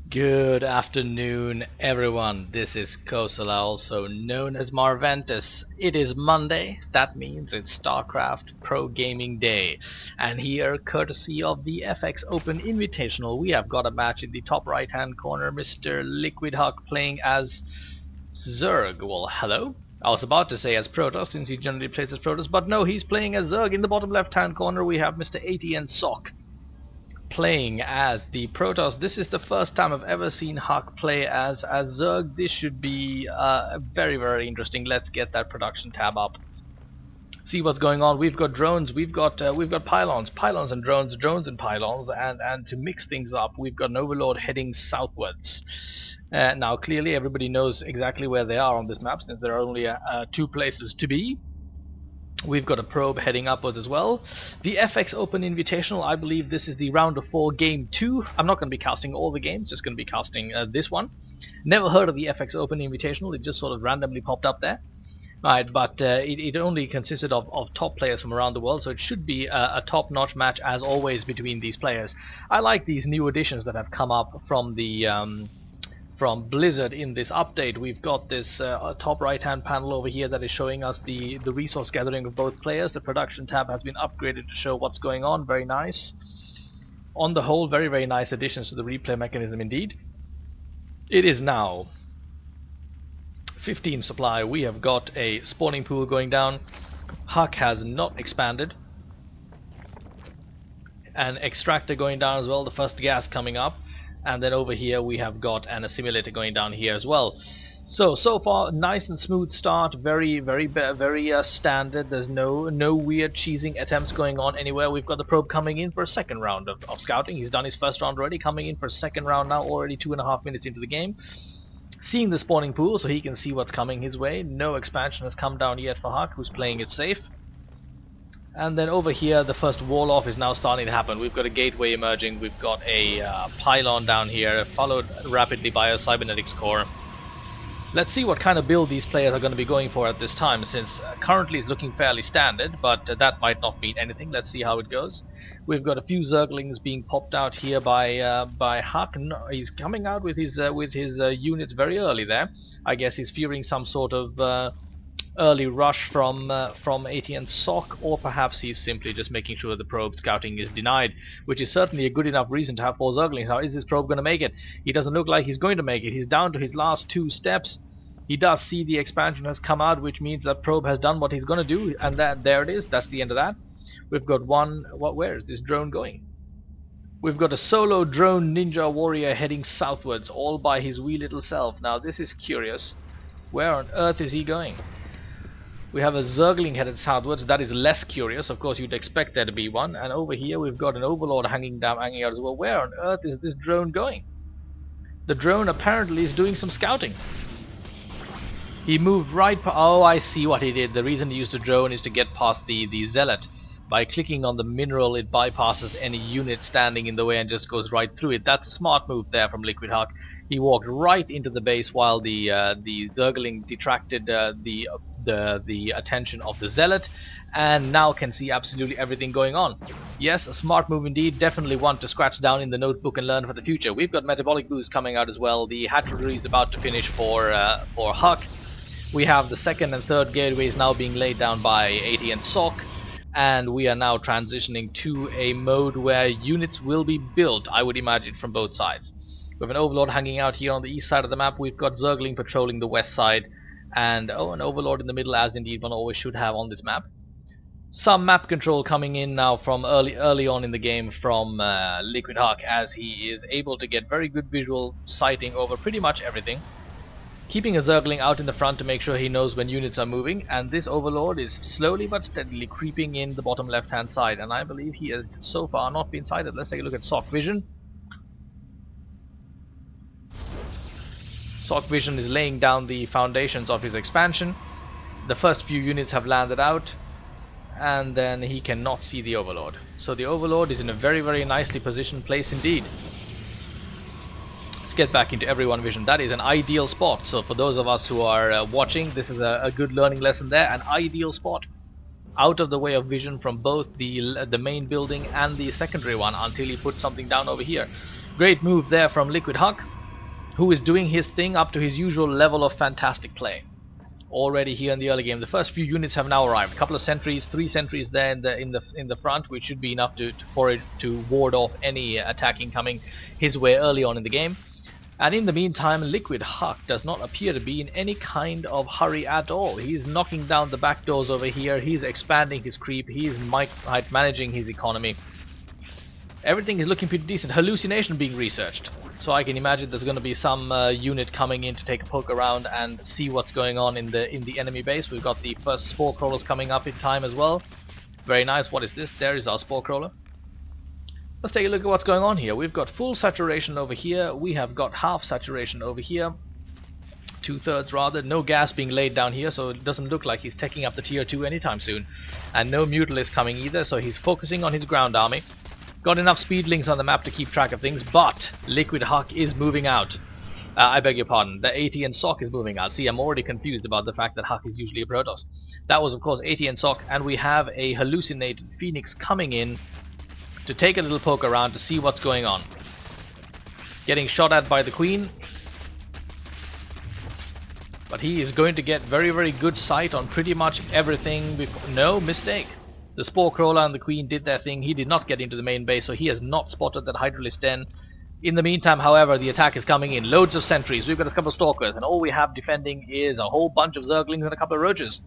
Good afternoon, everyone. This is Kosala, also known as Marventus. It is Monday. That means it's Starcraft Pro Gaming Day. And here, courtesy of the FX Open Invitational, we have got a match in the top right-hand corner. Mr. LiquidHUK playing as Zerg. Well, hello. I was about to say as Protoss, since he generally plays as Protoss, but no, he's playing as Zerg. In the bottom left-hand corner, we have Mr. ATNSocke playing as the Protoss. This is the first time I've ever seen Huck play as Zerg. This should be very interesting. Let's get that production tab up. See what's going on. We've got drones, we've got pylons and drones and pylons, and to mix things up, we've got an overlord heading southwards. Now clearly everybody knows exactly where they are on this map, since there are only two places to be. We've got a probe heading upwards as well. The FX Open Invitational, I believe this is the round of 4 game 2. I'm not going to be casting all the games, just going to be casting this one. Never heard of the FX Open Invitational, it just sort of randomly popped up there. Right, but it only consisted of top players from around the world, so it should be a top-notch match as always between these players. I like these new additions that have come up from the from Blizzard in this update. We've got this top right hand panel over here that is showing us the resource gathering of both players. The production tab has been upgraded to show what's going on. Very nice. On the whole, very nice additions to the replay mechanism indeed. It is now 15 supply. We have got a spawning pool going down. Huck has not expanded. An extractor going down as well, the first gas coming up. And then over here we have got an assimilator going down here as well. So far nice and smooth start, very standard. There's no weird cheesing attempts going on anywhere. We've got the probe coming in for a second round of scouting. He's done his first round already, coming in for a second round now, already 2.5 minutes into the game. Seeing the spawning pool so he can see what's coming his way. No expansion has come down yet for Huck, who's playing it safe. And then over here the first wall off is now starting to happen. We've got a gateway emerging, we've got a pylon down here, followed rapidly by a cybernetics core. Let's see what kind of build these players are going to be going for at this time, since currently it's looking fairly standard, but that might not mean anything. Let's see how it goes. We've got a few zerglings being popped out here by Huck. No, he's coming out with his units very early there. I guess he's fearing some sort of early rush from ATNSocke, or perhaps he's simply just making sure the probe scouting is denied, which is certainly a good enough reason to have 4 zerglings. Now, is this probe going to make it? He doesn't look like he's going to make it. He's down to his last 2 steps. He does see the expansion has come out, which means that probe has done what he's going to do, and there it is. That's the end of that. We've got one. Where is this drone going? We've got a solo drone ninja warrior heading southwards, all by his wee little self. Now this is curious. Where on earth is he going? We have a zergling headed southwards. That is less curious. Of course, you'd expect there to be one. And over here, we've got an overlord hanging out as well. Where on earth is this drone going? The drone apparently is doing some scouting. He moved right. Oh, I see what he did. The reason he used the drone is to get past the zealot. By clicking on the mineral, it bypasses any unit standing in the way and just goes right through it. That's a smart move there from LiquidHUK. He walked right into the base while the zergling detracted the attention of the zealot, and now can see absolutely everything going on. Yes, a smart move indeed. Definitely one to scratch down in the notebook and learn for the future. We've got metabolic boost coming out as well. The hatchery is about to finish for Huck. We have the second and third gateways now being laid down by ATNSocke, and we are now transitioning to a mode where units will be built, I would imagine, from both sides. We have an overlord hanging out here on the east side of the map. We've got zergling patrolling the west side, and an overlord in the middle, as indeed one always should have on this map. Some map control coming in now from early on in the game from LiquidHUK, as he is able to get very good visual sighting over pretty much everything. Keeping a zergling out in the front to make sure he knows when units are moving, and this overlord is slowly but steadily creeping in the bottom left hand side, and I believe he has so far not been sighted. Let's take a look at Socke Vision. Socke Vision is laying down the foundations of his expansion. The first few units have landed out, and then he cannot see the overlord. So the overlord is in a very nicely positioned place indeed. Let's get back into everyone vision. That is an ideal spot. So for those of us who are watching, this is a good learning lesson there. An ideal spot. out of the way of vision from both the main building and the secondary one until he puts something down over here. Great move there from LiquidHUK. who is doing his thing up to his usual level of fantastic play. Already here in the early game, the first few units have now arrived. A couple of sentries, 3 sentries there in the front, which should be enough for it to ward off any attacking coming his way early on in the game. And in the meantime, LiquidHUK does not appear to be in any kind of hurry at all. He's knocking down the back doors over here. He's expanding his creep. He's managing his economy. Everything is looking pretty decent. Hallucination being researched. So I can imagine there's going to be some unit coming in to take a poke around and see what's going on in the enemy base. We've got the first spore crawlers coming up in time as well. Very nice. What is this? There is our spore crawler. Let's take a look at what's going on here. We've got full saturation over here. We have got half saturation over here. 2/3 rather. No gas being laid down here, so it doesn't look like he's taking up the tier 2 anytime soon. And no Mutalisks coming either, so he's focusing on his ground army. Got enough speedlings on the map to keep track of things, but LiquidHUK is moving out. I beg your pardon, the ATNSocke is moving out. See, I'm already confused about the fact that HUK is usually a Protoss. That was of course ATNSocke, and we have a hallucinated Phoenix coming in to take a little poke around to see what's going on. Getting shot at by the Queen. But he is going to get very, very good sight on pretty much everything before. No mistake. The Spore Crawler and the Queen did their thing. He did not get into the main base, so he has not spotted that Hydralisk Den. In the meantime, however, the attack is coming in. Loads of sentries. We've got a couple of Stalkers, and all we have defending is a whole bunch of Zerglings and a couple of Roaches.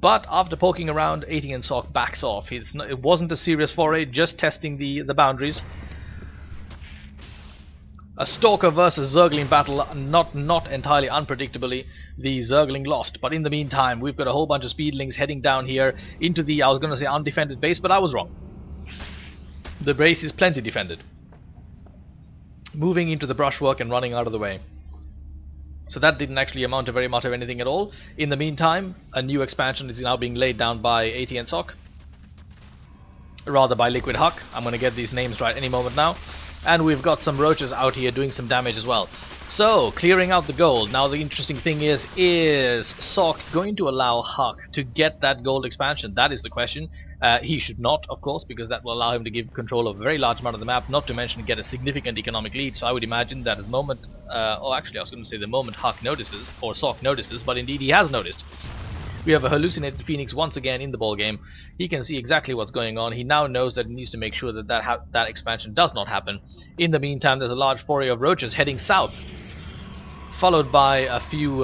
But after poking around, ATNSocke backs off. It wasn't a serious foray, just testing the boundaries. A Stalker versus Zergling battle, not entirely unpredictably, the Zergling lost. But in the meantime, we've got a whole bunch of Speedlings heading down here into the, I was going to say undefended base, but I was wrong. The base is plenty defended. Moving into the brushwork and running out of the way. So that didn't actually amount to very much of anything at all. In the meantime, a new expansion is now being laid down by ATNSocke. Rather by LiquidHUK. I'm going to get these names right any moment now. And we've got some Roaches out here doing some damage as well. So, clearing out the gold. Now the interesting thing is Socke going to allow HUK to get that gold expansion? That is the question. He should not, of course, because that will allow him to give control of a very large amount of the map, not to mention get a significant economic lead. So I would imagine that at the moment, or actually I was going to say the moment HUK notices, or Socke notices, but indeed he has noticed. We have a hallucinated Phoenix once again in the ball game. He can see exactly what's going on. He now knows that he needs to make sure that that expansion does not happen. In the meantime, there's a large foray of Roaches heading south, followed by a few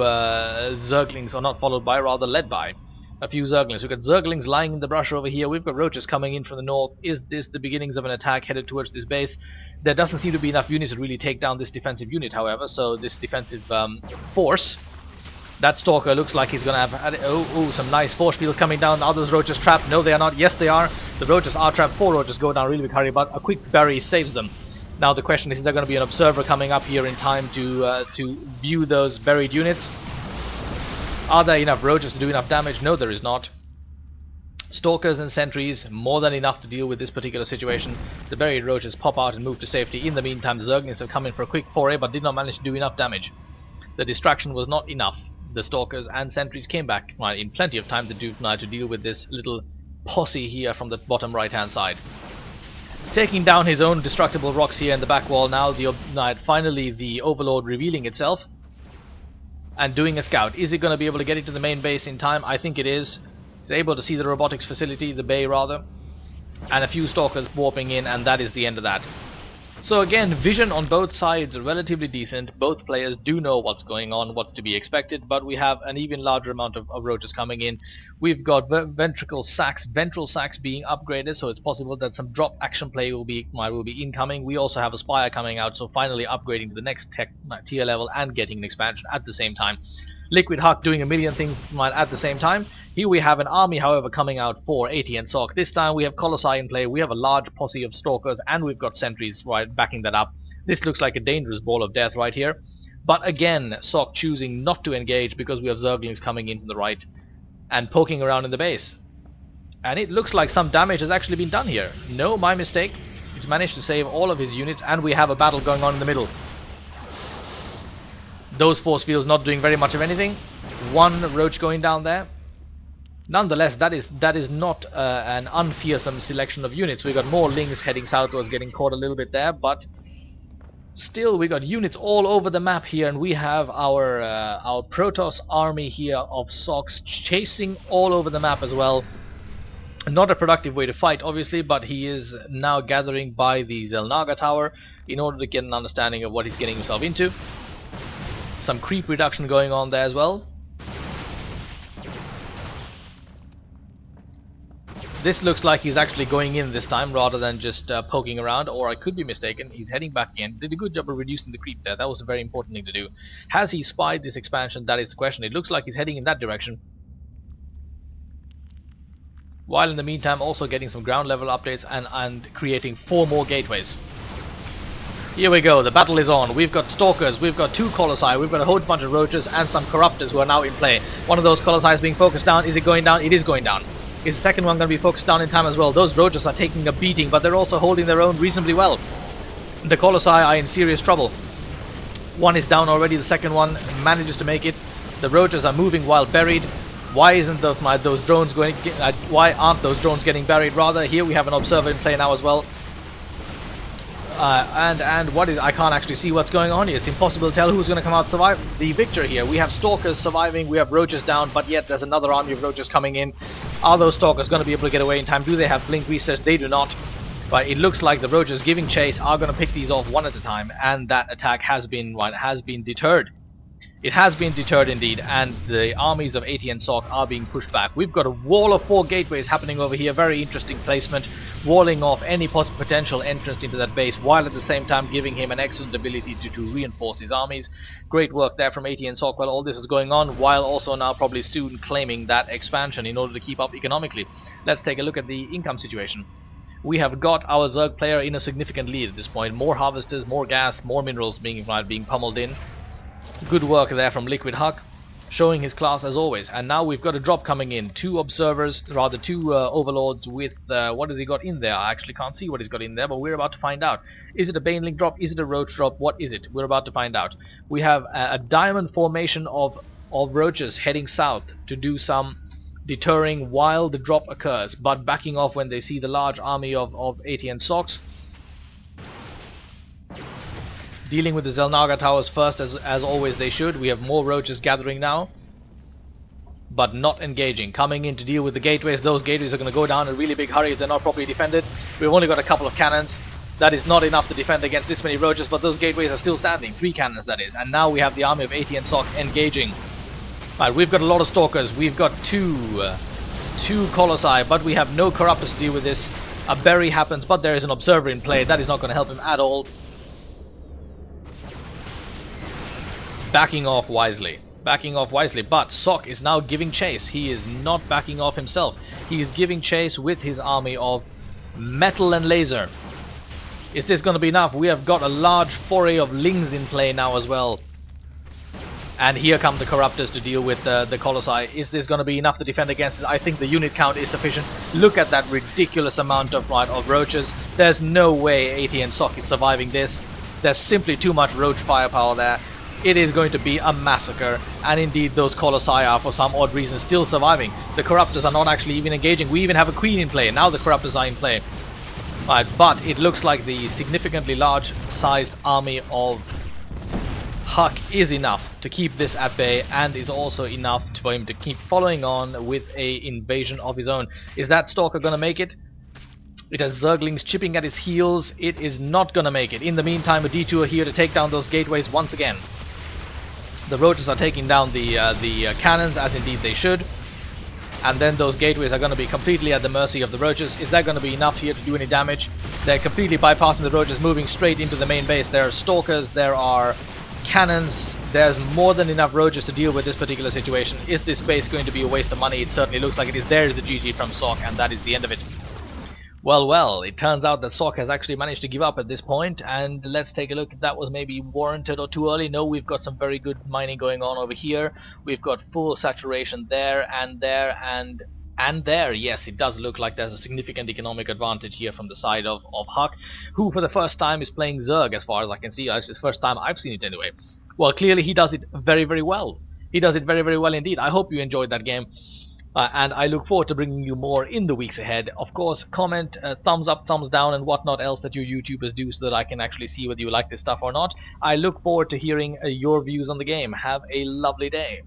Zerglings, or not followed by, rather led by a few Zerglings. We've got Zerglings lying in the brush over here. We've got Roaches coming in from the north. Is this the beginnings of an attack headed towards this base? There doesn't seem to be enough units to really take down this defensive unit, however, so this defensive force. That Stalker looks like he's going to have some nice force fields coming down. The others Roaches trapped. No, they are not. Yes, they are. The Roaches are trapped. 4 Roaches go down really big hurry, but a quick bury saves them. Now the question is there going to be an observer coming up here in time to view those buried units? Are there enough Roaches to do enough damage? No, there is not. Stalkers and sentries, more than enough to deal with this particular situation. The buried Roaches pop out and move to safety. In the meantime, the Zerglings have come in for a quick foray, but did not manage to do enough damage. The distraction was not enough. The Stalkers and sentries came back in plenty of time to deal with this little posse here from the bottom right hand side. Taking down his own destructible rocks here in the back wall now, finally the Overlord revealing itself and doing a scout. Is it going to be able to get into the main base in time? I think it is. It's able to see the robotics facility, the bay rather, and a few Stalkers warping in, and that is the end of that. So again, vision on both sides are relatively decent. Both players do know what's going on, what's to be expected, but we have an even larger amount of Roaches coming in. We've got ventral sacks being upgraded, so it's possible that some drop action play will be incoming. We also have a Spire coming out, so finally upgrading to the next tier level and getting an expansion at the same time. LiquidHUK doing a million things at the same time. Here we have an army, however, coming out for ATNSocke. This time we have Colossi in play, we have a large posse of Stalkers, and we've got sentries backing that up. This looks like a dangerous ball of death right here. But again, Socke choosing not to engage because we have Zerglings coming in from the right and poking around in the base. And it looks like some damage has actually been done here. No, my mistake. He's managed to save all of his units, and we have a battle going on in the middle. Those force fields not doing very much of anything. One Roach going down there. Nonetheless, that is not an unfearsome selection of units. We've got more Lings heading southwards, getting caught a little bit there, but Still, we got units all over the map here, and we have our Protoss army here of Socks chasing all over the map as well. Not a productive way to fight, obviously, but he is now gathering by the Zelnaga tower in order to get an understanding of what he's getting himself into. Some creep reduction going on there as well. This looks like he's actually going in this time rather than just poking around, or I could be mistaken. He's heading back in. Did a good job of reducing the creep there. That was a very important thing to do. Has he spied this expansion? That is the question. It looks like he's heading in that direction. While in the meantime also getting some ground level updates and creating 4 more gateways. Here we go, the battle is on. We've got Stalkers, we've got 2 Colossi, we've got a whole bunch of Roaches and some Corruptors who are now in play. One of those Colossi is being focused down. Is it going down? It is going down. Is the second one going to be focused down in time as well? Those Roaches are taking a beating, but they're also holding their own reasonably well. The Colossi are in serious trouble. One is down already, the second one manages to make it. The Roaches are moving while buried. Why isn't those drones going? Why aren't those drones getting buried? Rather, here we have an observer in play now as well. And what is? I can't actually see what's going on here. It's impossible to tell who's going to come out survive the victor here. We have Stalkers surviving. We have Roaches down, but yet there's another army of Roaches coming in. Are those Stalkers going to be able to get away in time? Do they have blink research? They do not. But it looks like the Roaches giving chase are going to pick these off one at a time, and that attack has been deterred. It has been deterred indeed, and the armies of ATNSocke are being pushed back. We've got a wall of 4 gateways happening over here, very interesting placement, walling off any potential entrance into that base, while at the same time giving him an excellent ability to reinforce his armies. Great work there from ATNSocke while all this is going on, while also now probably soon claiming that expansion in order to keep up economically. Let's take a look at the income situation. We have got our Zerg player in a significant lead at this point. More harvesters, more gas, more minerals being pummeled in. Good work there from LiquidHUK, showing his class as always. And now we've got a drop coming in. 2 observers, rather 2 overlords with, what has he got in there? I actually can't see what he's got in there, but we're about to find out. Is it a Baneling drop? Is it a Roach drop? What is it? We're about to find out. We have a diamond formation of Roaches heading south to do some deterring while the drop occurs, but backing off when they see the large army of ATNSocke. Dealing with the Zelnaga towers first, as always they should. We have more Roaches gathering now, but not engaging. Coming in to deal with the gateways. Those gateways are going to go down in a really big hurry if they're not properly defended. We've only got a couple of cannons. That is not enough to defend against this many Roaches, but those gateways are still standing. 3 cannons, that is. And now we have the army of ATNSocke engaging. Right, we've got a lot of Stalkers. We've got two Colossi, but we have no Corruptors to deal with this. A bury happens, but there is an observer in play. That is not going to help him at all. Backing off wisely, but Socke is now giving chase. He is not backing off himself. He is giving chase with his army of metal and laser. Is this going to be enough? We have got a large foray of Lings in play now as well. And here come the Corruptors to deal with the Colossi. Is this going to be enough to defend against it? I think the unit count is sufficient. Look at that ridiculous amount of Roaches. There's no way ATNSocke is surviving this. There's simply too much Roach firepower there. It is going to be a massacre, and indeed those Colossi are for some odd reason still surviving. The Corruptors are not actually even engaging. We even have a Queen in play. Now the Corruptors are in play. Right, but it looks like the significantly large-sized army of HUK is enough to keep this at bay, and is also enough for him to keep following on with a invasion of his own. Is that Stalker going to make it? It has Zerglings chipping at its heels. It is not going to make it. In the meantime, a detour here to take down those gateways once again. The Roaches are taking down the cannons, as indeed they should. And then those gateways are going to be completely at the mercy of the Roaches. Is that going to be enough here to do any damage? They're completely bypassing the Roaches, moving straight into the main base. There are Stalkers, there are cannons. There's more than enough Roaches to deal with this particular situation. Is this base going to be a waste of money? It certainly looks like it is. There is the GG from Socke, and that is the end of it. Well, it turns out that Socke has actually managed to give up at this point, and let's take a look if that was maybe warranted or too early. No, we've got some very good mining going on over here. We've got full saturation there, and there, and there. Yes, it does look like there's a significant economic advantage here from the side of HUK, who for the first time is playing Zerg, as far as I can see. It's the first time I've seen it anyway. Well, clearly he does it very, very well. He does it very, very well indeed. I hope you enjoyed that game. And I look forward to bringing you more in the weeks ahead. Of course, comment, thumbs up, thumbs down, and whatnot else that your YouTubers do so that I can actually see whether you like this stuff or not. I look forward to hearing your views on the game. Have a lovely day.